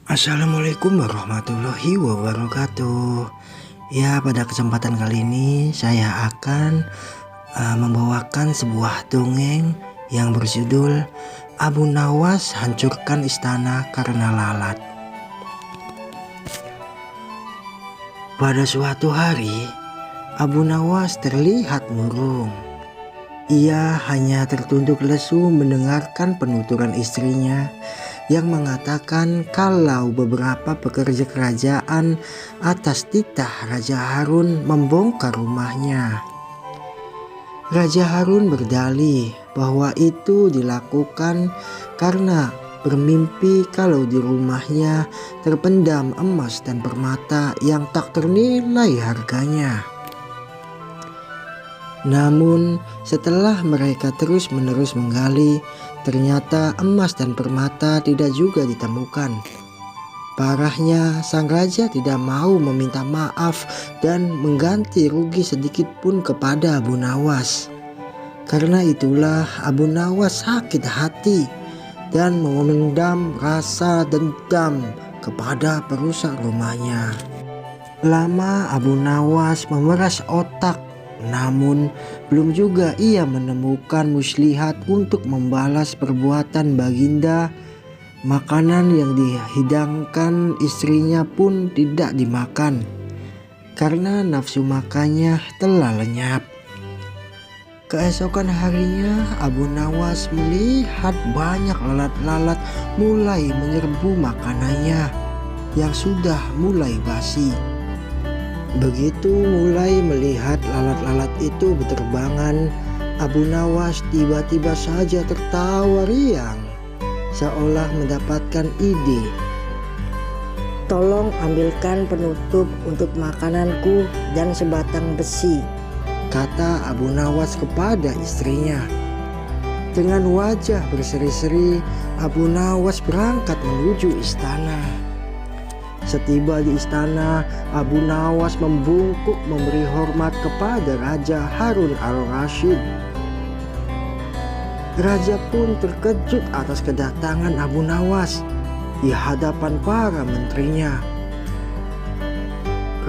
Assalamualaikum warahmatullahi wabarakatuh. Ya, pada kesempatan kali ini saya akan membawakan sebuah dongeng yang berjudul Abu Nawas hancurkan istana karena lalat. Pada suatu hari, Abu Nawas terlihat murung. Ia hanya tertunduk lesu mendengarkan penuturan istrinya yang mengatakan kalau beberapa pekerja kerajaan atas titah Raja Harun membongkar rumahnya. Raja Harun berdalih bahwa itu dilakukan karena bermimpi kalau di rumahnya terpendam emas dan permata yang tak ternilai harganya. Namun setelah mereka terus-menerus menggali, ternyata emas dan permata tidak juga ditemukan. Parahnya, sang raja tidak mau meminta maaf dan mengganti rugi sedikit pun kepada Abu Nawas. Karena itulah Abu Nawas sakit hati dan memendam rasa dendam kepada perusak rumahnya. Lama Abu Nawas memeras otak, namun belum juga ia menemukan muslihat untuk membalas perbuatan baginda. Makanan yang dihidangkan istrinya pun tidak dimakan karena nafsu makannya telah lenyap. Keesokan harinya Abu Nawas melihat banyak lalat-lalat mulai menyerbu makanannya yang sudah mulai basi. Begitu mulai melihat lalat-lalat itu berterbangan, Abu Nawas tiba-tiba saja tertawa riang, seolah mendapatkan ide. "Tolong ambilkan penutup untuk makananku dan sebatang besi," kata Abu Nawas kepada istrinya. Dengan wajah berseri-seri, Abu Nawas berangkat menuju istana. Setiba di istana, Abu Nawas membungkuk memberi hormat kepada Raja Harun al-Rasyid. Raja pun terkejut atas kedatangan Abu Nawas di hadapan para menterinya.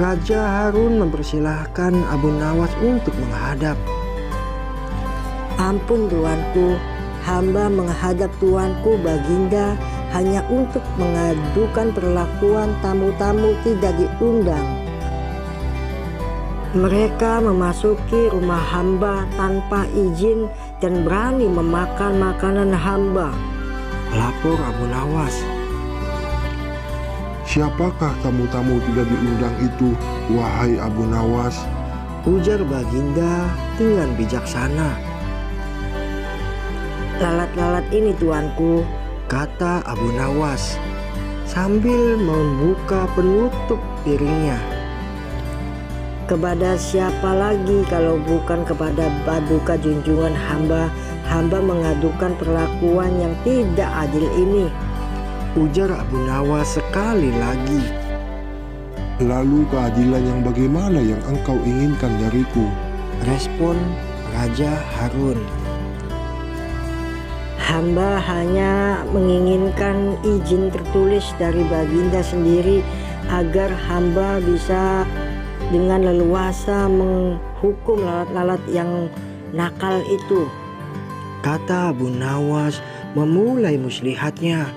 Raja Harun mempersilahkan Abu Nawas untuk menghadap. "Ampun tuanku, hamba menghadap tuanku Baginda hanya untuk mengadukan perlakuan tamu-tamu tidak diundang. Mereka memasuki rumah hamba tanpa izin dan berani memakan makanan hamba," lapor Abu Nawas. "Siapakah tamu-tamu tidak diundang itu, wahai Abu Nawas?" ujar Baginda dengan bijaksana. "Lalat-lalat ini tuanku," kata Abu Nawas sambil membuka penutup piringnya. "Kepada siapa lagi kalau bukan kepada Paduka junjungan hamba mengadukan perlakuan yang tidak adil ini," ujar Abu Nawas sekali lagi. "Lalu keadilan yang bagaimana yang engkau inginkan dariku?" respon Raja Harun. "Hamba hanya menginginkan izin tertulis dari Baginda sendiri agar hamba bisa dengan leluasa menghukum lalat-lalat yang nakal itu," kata Abu Nawas memulai muslihatnya.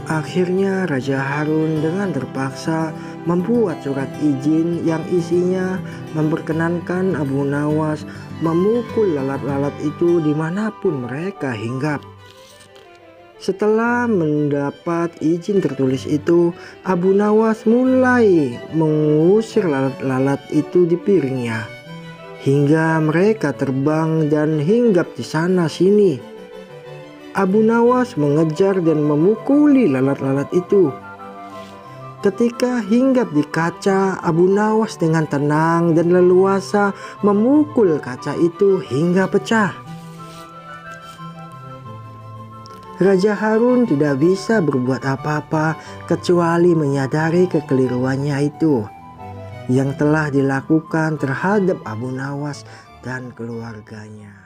Akhirnya Raja Harun dengan terpaksa membuat surat izin yang isinya memperkenankan Abu Nawas memukul lalat-lalat itu dimanapun mereka hinggap. Setelah mendapat izin tertulis itu, Abu Nawas mulai mengusir lalat-lalat itu di piringnya hingga mereka terbang dan hinggap di sana sini. Abu Nawas mengejar dan memukuli lalat-lalat itu. Ketika hinggap di kaca, Abu Nawas dengan tenang dan leluasa memukul kaca itu hingga pecah. Raja Harun tidak bisa berbuat apa-apa kecuali menyadari kekeliruannya itu yang telah dilakukan terhadap Abu Nawas dan keluarganya.